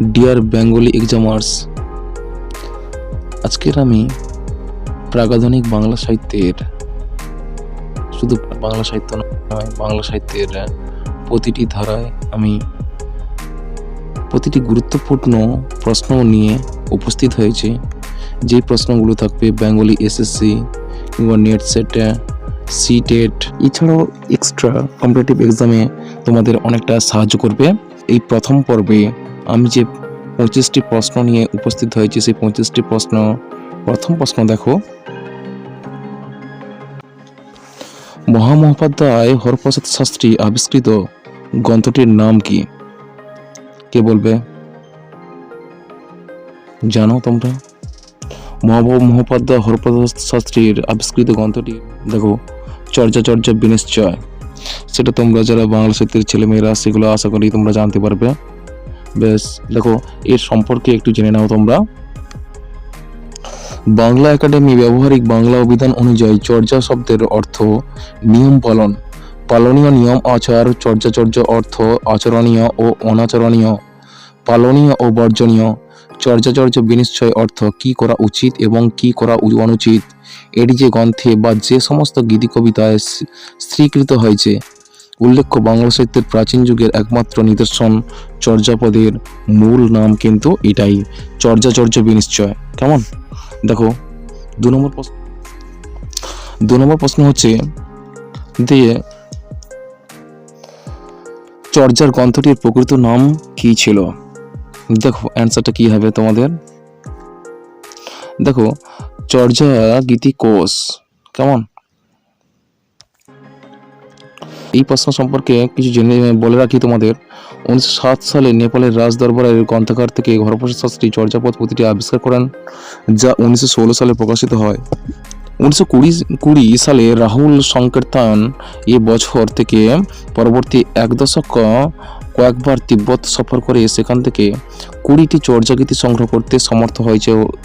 Deer Bengali এক্সামার্স, আজকের আমি প্রাগাধনিক বাংলা সাহিত্যের, শুধু বাংলা সাহিত্য নয়, বাংলা সাহিত্যের প্রতিটি ধারায় আমি প্রতিটি গুরুত্বপূর্ণ প্রশ্ন নিয়ে উপস্থিত হয়েছি। যেই প্রশ্নগুলো থাকবে বেঙ্গলি এসএসসি কিংবা নেট সেট, সিটেট এছাড়াও এক্সট্রা কম্পিটিটিভ এক্সামে তোমাদের অনেকটা সাহায্য করবে। এই প্রথম পর্বে আমি যে 25টি প্রশ্ন নিয়ে উপস্থিত হয়েছি, সেই 25টি প্রশ্ন, প্রথম প্রশ্ন দেখো, মহামহোপাধ্যায় হরপ্রসাদ শাস্ত্রী আবিষ্কৃত গ্রন্থটির নাম কি? কে বলবে? জানো তোমরা? মহামহোপাধ্যায় হরপ্রসাদ শাস্ত্রীর আবিষ্কৃত গ্রন্থটি দেখো চর্যা বিনিশ্চয়। সেটা তোমরা যারা বাংলা সাহিত্যের ছেলেমেয়েরা, সেগুলো আশা করি তোমরা জানতে পারবে। বেশ, দেখো এর সম্পর্কে একটু জেনে নাও তোমরা। বাংলা একাডেমি ব্যবহারিক বাংলা অভিধান অনুযায়ী চর্যা শব্দের অর্থ নিয়ম পালন, পালনীয় নিয়ম আচার, চর্যা অর্থ আচরণীয় ও অনাচরণীয়, পালনীয় ও বর্জনীয়। চর্যা বিনিশ্চয় অর্থ কি করা উচিত এবং কি করা অনুচিত। এটি যে গ্রন্থে বা যে সমস্ত গীতি কবিতায় স্বীকৃত হয়েছে। উল্লেখ্য, বাংলা সাহিত্যের প্রাচীন যুগের একমাত্র নিদর্শন চর্যাপদের মূল নাম কিন্তু এটাই, চর্যা বিনিশ্চয়। কেমন? দেখো 2 নম্বর প্রশ্ন হচ্ছে দিয়ে চর্যার গ্রন্থটির প্রকৃত নাম কি ছিল? দেখো অ্যান্সারটা কি হবে তোমাদের। দেখো চর্যা গীতি কোষ। কেমন? এই প্রশ্ন সম্পর্কে কিছু জেনে বলে রাখি তোমাদের। 1907 সালে নেপালের রাজ দরবারের গ্রন্থাগার থেকে হরপ্রসাদ শাস্ত্রী চর্যাপদ পুঁথিটি আবিষ্কার করেন, যা 1916 সালে প্রকাশিত হয়। 1920 সালে রাহুল সংকীর্তন এ বছর থেকে পরবর্তী 1 দশক কয়েকবার তিব্বত সফর করে সেখান থেকে 20টি চর্যাগীতি সংগ্রহ করতে সমর্থ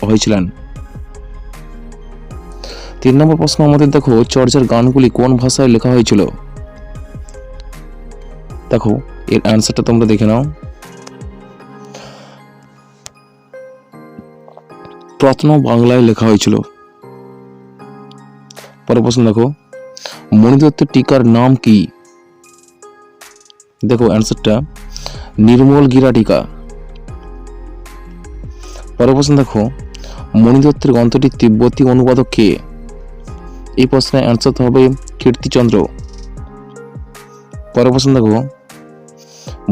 হয়েছিলেন। 3 নম্বর প্রশ্ন আমাদের দেখো, চর্যার গানগুলি কোন ভাষায় লেখা হয়েছিল? দেখো এর অ্যান্সারটা তোমরা দেখে নাও। প্রশ্ন বাংলায় লেখা হয়েছিল। পরের প্রশ্ন দেখো, মণিদত্তের টিকার নাম কি? দেখো অ্যান্সারটা নির্মল গিরা টিকা। পরের প্রশ্ন দেখো, মণিদত্তের গ্রন্থটির তিব্বতী অনুবাদক কে? এই প্রশ্নের অ্যান্সার হবে কীর্তিচন্দ্র। পরের প্রশ্ন দেখো,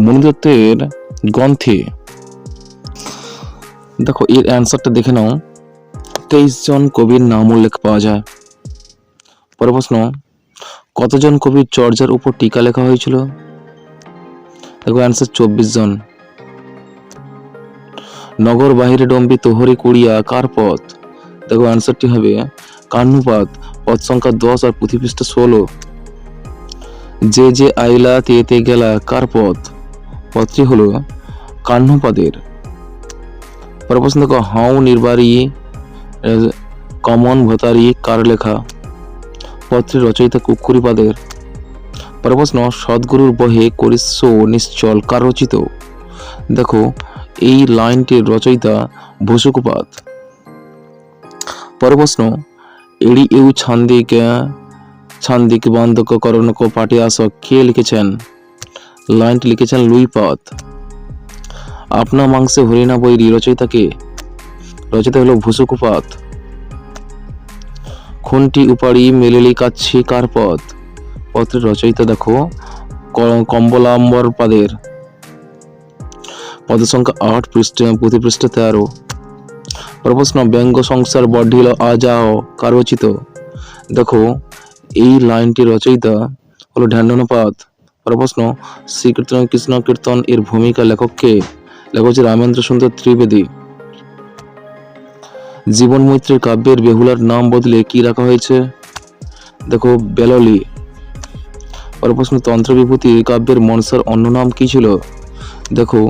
মণিদত্তের গ্রন্থে দেখো এর অ্যান্সারটা দেখে নাও, 23 জন কবির নাম উল্লেখ পাওয়া যায়। পরের প্রশ্ন, কতজন কবির চর্যার উপর টিকা লেখা হয়েছিল? দেখো অ্যান্সার 24 জন। নগর বাহিরে ডম্বি তোহরি কুড়িয়া কার পথ? দেখো অ্যান্সারটি হবে কাহ্নুপাত, পদ সংখ্যা 10 আর পুঁথি পৃষ্ঠা 16। যে আইলা তে গেলা কার পথ? পদটি হলো কাহ্নুপাদের। পরের প্রশ্ন দেখো, হাউ নির্বারী কমন ভতারি কার লেখা? পত্রের রচয়িতা কুক্কুরিপাদের। পরের প্রশ্ন, সদ্গুরুর বহে করিস্য নিশ্চল কার রচিত? দেখো এই লাইনটির রচয়িতা ভূষকুপাত। পরের প্রশ্ন, এড়ি এউ ছান্দিক বান্ধক করণক পাঠে আস কে লিখেছেন? লাইনটি লিখেছেন লুইপাত। আপনা মাংসে হরিণা বৈরী রচয়িতা কে? রচয়িতা হলো ভূষকুপাত। খুনটি উপাড়ি মেলেলি কাচ্ছি কার পদ? পত্রের রচয়িতা দেখো কম্বলাম্বর পাদের। পদের সংখ্যা 8, পুঁথি পৃষ্ঠা 13। প্রশ্ন, ব্যঙ্গ সংসার বঢ়িল আজাও কার রচিত? দেখো এই লাইনটির রচয়িতা হলো ঢ্যান্ডনপাত। প্রশ্ন, শ্রীকীর্তন কৃষ্ণ কীর্তন এর ভূমিকা লেখককে? লেখক হচ্ছে রামেন্দ্র সুন্দর ত্রিবেদী। জীবন মৈত্রের কাব্যের বেহুলার নাম বদলে কি রাখা হয়েছে? দেখো বেললি। পরের প্রশ্ন, তন্ত্র বিভূতি কাব্যের মনসার অন্য নাম কি ছিল? দেখো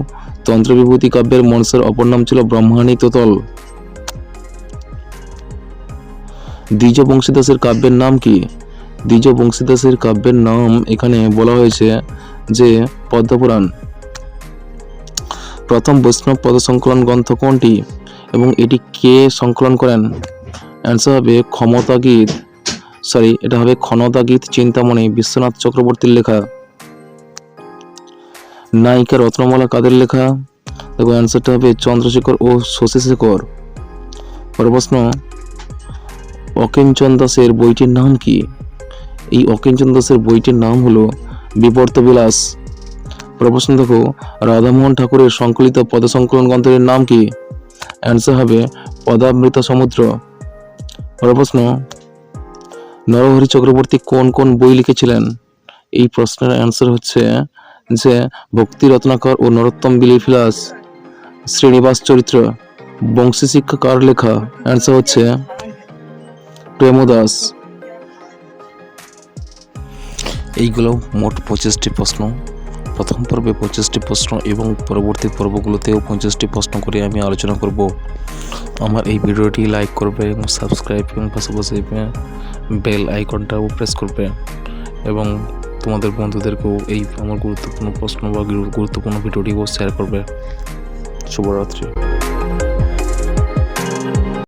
তন্ত্র বিভূতি কাব্যের মনসার অপর নাম ছিল ব্রহ্মাণী তোতল। দ্বিজ বংশীদাসের কাব্যের নাম কি? দ্বিজ বংশীদাসের কাব্যের নাম এখানে বলা হয়েছে যে পদ্মপুরাণ। প্রথম বৈষ্ণব পদসংকলন গ্রন্থ কোনটি এবং এটি কে সংকলন করেন? অ্যান্সার হবে ক্ষণতাগীত চিন্তামণি বিশ্বনাথ চক্রবর্তীর লেখা। নায়িকা রত্নমালা কাদের লেখা? দেখো অ্যান্সারটা হবে চন্দ্রশেখর ও শশীশেখর। পরের প্রশ্ন, অকিঞ্চন দাসের বইটির নাম কি? এই অকিঞ্চন দাসের বইটির নাম হলো বিবর্ত বিলাস। পরের প্রশ্ন দেখো, রাধামোহন ঠাকুরের সংকলিত পদসংকলন গ্রন্থের নাম কি? অ্যান্সার হবে পদামৃত সমুদ্র। পরের প্রশ্ন, নরহরি চক্রবর্তী কোন কোন বই লিখেছিলেন? এই প্রশ্নের অ্যান্সার হচ্ছে যে ভক্তি রত্নাকর ও নরোত্তম বিলিবিলাস, শ্রীনিবাস চরিত্র। বংশী শিক্ষা কার লেখা? অ্যান্সার হচ্ছে প্রেমদাস। এইগুলো মোট 25টি প্রশ্ন। প্রথম পর্বে 25টি প্রশ্ন এবং পরবর্তী পর্বগুলোতেও 25টি প্রশ্ন করে আমি আলোচনা করব। আমার এই ভিডিওটি লাইক করবে এবং সাবস্ক্রাইব এবং পাশাপাশি বেল আইকনটাও প্রেস করবে এবং তোমাদের বন্ধুদেরকেও এই আমার গুরুত্বপূর্ণ প্রশ্ন বা গুরুত্বপূর্ণ ভিডিওটিও শেয়ার করবে। শুভরাত্রি।